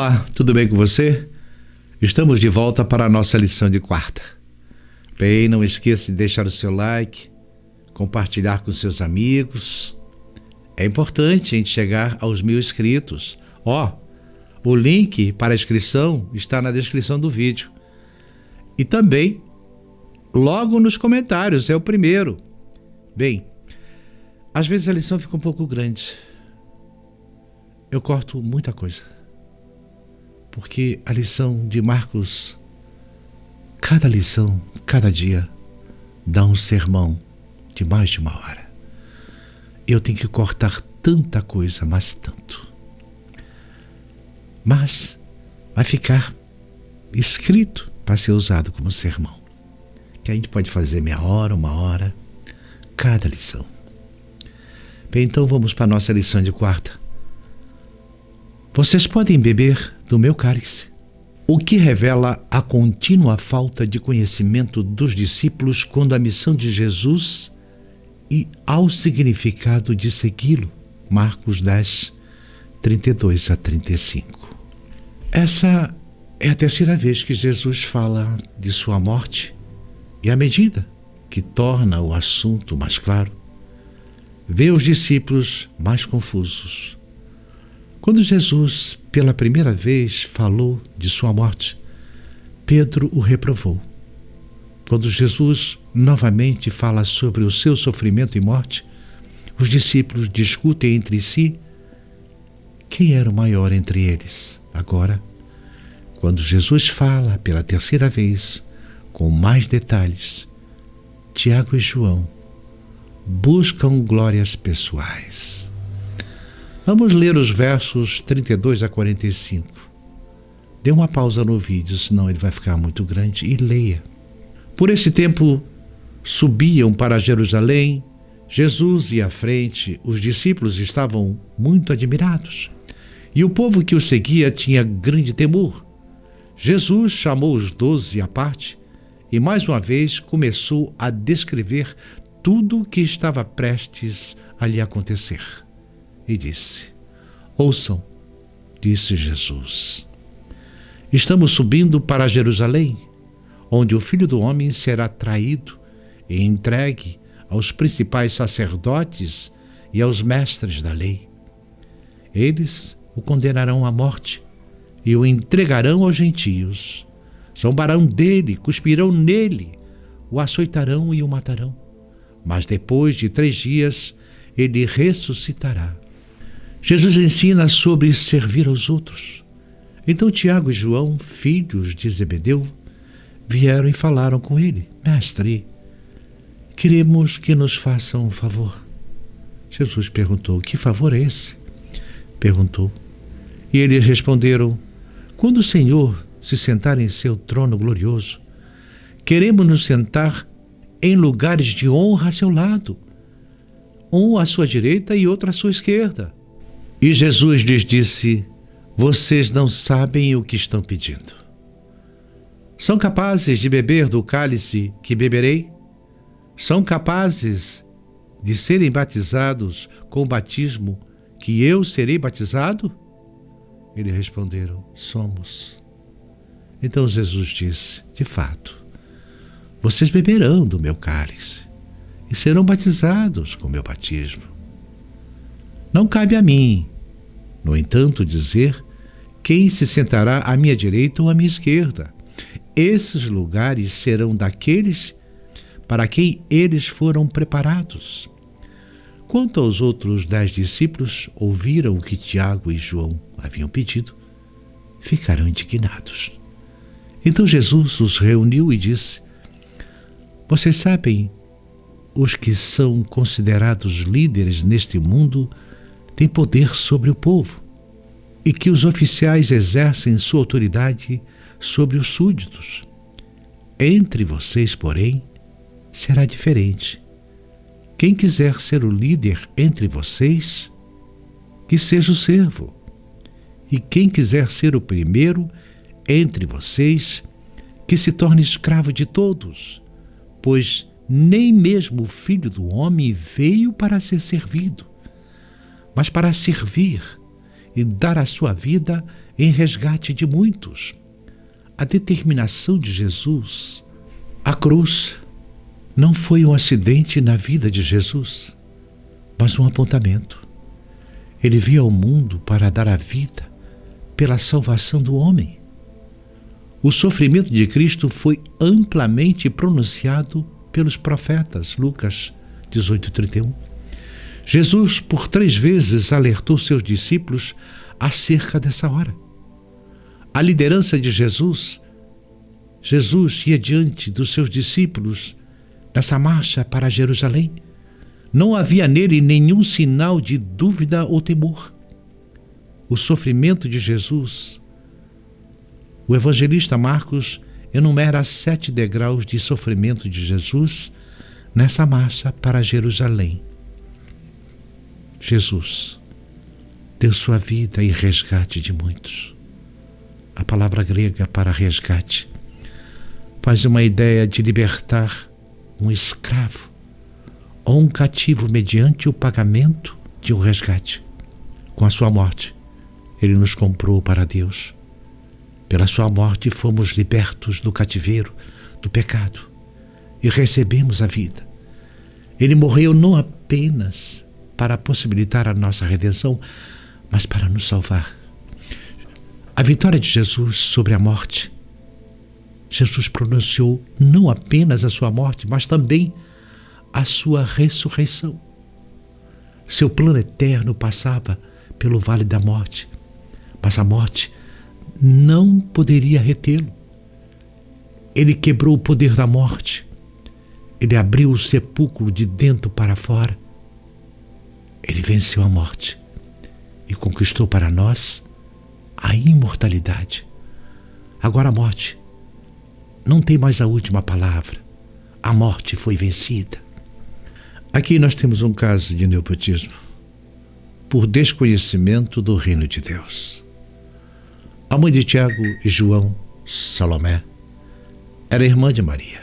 Olá, tudo bem com você? Estamos de volta para a nossa lição de quarta. Bem, não esqueça de deixar o seu like, compartilhar com seus amigos. É importante a gente chegar aos 1000 inscritos. O link para a inscrição está na descrição do vídeo. E também, logo nos comentários, é o primeiro. Bem, às vezes a lição fica um pouco grande. Eu corto muita coisa. Porque a lição de Marcos, cada lição, cada dia, dá um sermão de mais de 1 hora. Eu tenho que cortar tanta coisa, mas tanto. Mas vai ficar escrito para ser usado como sermão. Que a gente pode fazer 1 hora, 1 hora, cada lição. Bem, então vamos para a nossa lição de quarta. Vocês podem beber do meu cálice, o que revela a contínua falta de conhecimento dos discípulos quando a missão de Jesus e ao significado de segui-lo. Marcos 10, 32 a 35. Essa é a terceira vez que Jesus fala de sua morte, e à medida que torna o assunto mais claro, vê os discípulos mais confusos. Quando Jesus, pela primeira vez, falou de sua morte, Pedro o reprovou. Quando Jesus novamente fala sobre o seu sofrimento e morte, os discípulos discutem entre si quem era o maior entre eles. Agora, quando Jesus fala pela terceira vez, com mais detalhes, Tiago e João buscam glórias pessoais. Vamos ler os versos 32 a 45. Dê uma pausa no vídeo, senão ele vai ficar muito grande, e leia. Por esse tempo, subiam para Jerusalém. Jesus ia à frente, os discípulos estavam muito admirados. E o povo que o seguia tinha grande temor. Jesus chamou os 12 à parte e, mais uma vez, começou a descrever tudo o que estava prestes a lhe acontecer. E disse: ouçam, disse Jesus. Estamos subindo para Jerusalém, onde o Filho do Homem será traído e entregue aos principais sacerdotes e aos mestres da lei. Eles o condenarão à morte e o entregarão aos gentios. Zombarão dele, cuspirão nele, o açoitarão e o matarão. Mas depois de 3 dias ele ressuscitará. Jesus ensina sobre servir aos outros. Então Tiago e João, filhos de Zebedeu, vieram e falaram com ele: Mestre, queremos que nos faça um favor. Jesus perguntou: que favor é esse? Perguntou. E eles responderam: quando o Senhor se sentar em seu trono glorioso, queremos nos sentar em lugares de honra a seu lado, um à sua direita e outro à sua esquerda. E Jesus lhes disse: vocês não sabem o que estão pedindo. São capazes de beber do cálice que beberei? São capazes de serem batizados com o batismo que eu serei batizado? Eles responderam: somos. Então Jesus disse: de fato, vocês beberão do meu cálice e serão batizados com o meu batismo. Não cabe a mim, no entanto, dizer quem se sentará à minha direita ou à minha esquerda. Esses lugares serão daqueles para quem eles foram preparados. Quanto aos outros 10 discípulos, ouviram o que Tiago e João haviam pedido, ficaram indignados. Então Jesus os reuniu e disse: vocês sabem, os que são considerados líderes neste mundo têm poder sobre o povo, e que os oficiais exercem sua autoridade sobre os súditos. Entre vocês, porém, será diferente. Quem quiser ser o líder entre vocês, que seja o servo. E quem quiser ser o primeiro entre vocês, que se torne escravo de todos, pois nem mesmo o Filho do Homem veio para ser servido, mas para servir e dar a sua vida em resgate de muitos. A determinação de Jesus, a cruz, não foi um acidente na vida de Jesus, mas um apontamento. Ele veio ao mundo para dar a vida pela salvação do homem. O sofrimento de Cristo foi amplamente pronunciado pelos profetas. Lucas 18:31. Jesus, por 3 vezes, alertou seus discípulos acerca dessa hora. A liderança de Jesus ia diante dos seus discípulos nessa marcha para Jerusalém. Não havia nele nenhum sinal de dúvida ou temor. O sofrimento de Jesus. O evangelista Marcos enumera 7 degraus de sofrimento de Jesus nessa marcha para Jerusalém. Jesus deu sua vida em resgate de muitos. A palavra grega para resgate faz uma ideia de libertar um escravo ou um cativo mediante o pagamento de um resgate. Com a sua morte, ele nos comprou para Deus. Pela sua morte fomos libertos do cativeiro, do pecado, e recebemos a vida. Ele morreu não apenas para possibilitar a nossa redenção, mas para nos salvar. A vitória de Jesus sobre a morte. Jesus pronunciou não apenas a sua morte, mas também a sua ressurreição. Seu plano eterno passava pelo vale da morte, mas a morte não poderia retê-lo. Ele quebrou o poder da morte. Ele abriu o sepulcro de dentro para fora. Ele venceu a morte e conquistou para nós a imortalidade. Agora a morte não tem mais a última palavra. A morte foi vencida. Aqui nós temos um caso de nepotismo por desconhecimento do reino de Deus. A mãe de Tiago e João, Salomé, era irmã de Maria.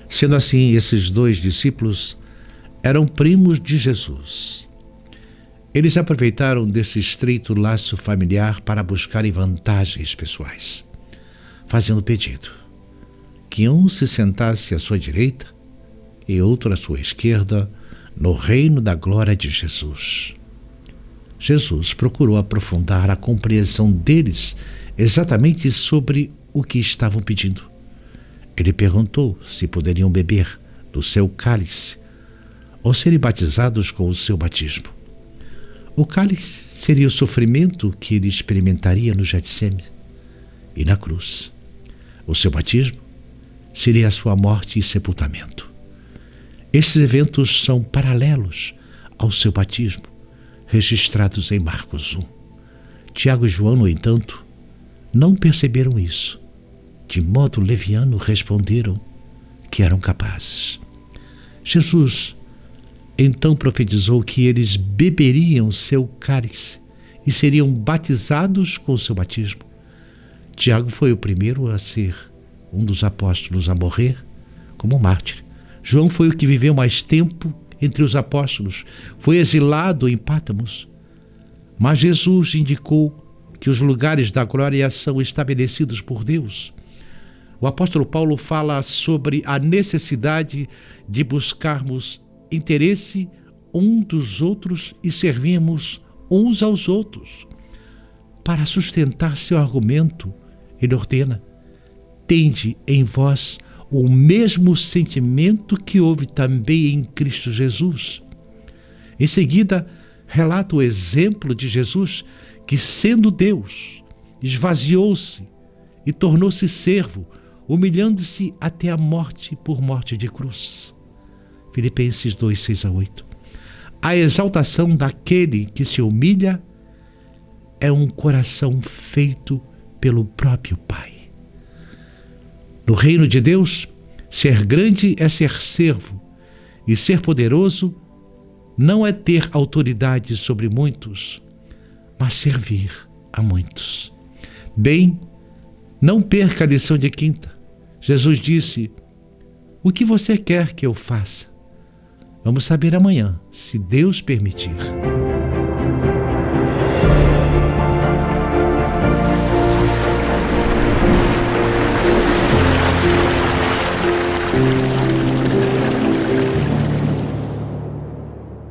Sendo assim, esses 2 discípulos eram primos de Jesus. Eles aproveitaram desse estreito laço familiar para buscarem vantagens pessoais, fazendo pedido que um se sentasse à sua direita e outro à sua esquerda no reino da glória de Jesus. Jesus procurou aprofundar a compreensão deles exatamente sobre o que estavam pedindo. Ele perguntou se poderiam beber do seu cálice ou serem batizados com o seu batismo. O cálice seria o sofrimento que ele experimentaria no Getsêmani e na cruz. O seu batismo seria a sua morte e sepultamento. Esses eventos são paralelos ao seu batismo, registrados em Marcos 1. Tiago e João, no entanto, não perceberam isso. De modo leviano responderam que eram capazes. Jesus então profetizou que eles beberiam seu cálice e seriam batizados com o seu batismo. Tiago foi o primeiro a ser um dos apóstolos a morrer como mártir. João foi o que viveu mais tempo entre os apóstolos, foi exilado em Pátmos. Mas Jesus indicou que os lugares da glória são estabelecidos por Deus. O apóstolo Paulo fala sobre a necessidade de buscarmos interesse um dos outros e servirmos uns aos outros. Para sustentar seu argumento, ele ordena: tende em vós o mesmo sentimento que houve também em Cristo Jesus. Em seguida, relata o exemplo de Jesus, que, sendo Deus, esvaziou-se e tornou-se servo, humilhando-se até a morte por morte de cruz. Filipenses 2, 6-8. A exaltação daquele que se humilha é um coração feito pelo próprio Pai. No reino de Deus, ser grande é ser servo, e ser poderoso não é ter autoridade sobre muitos, mas servir a muitos. Bem, não perca a lição de quinta. Jesus disse: o que você quer que eu faça? Vamos saber amanhã, se Deus permitir.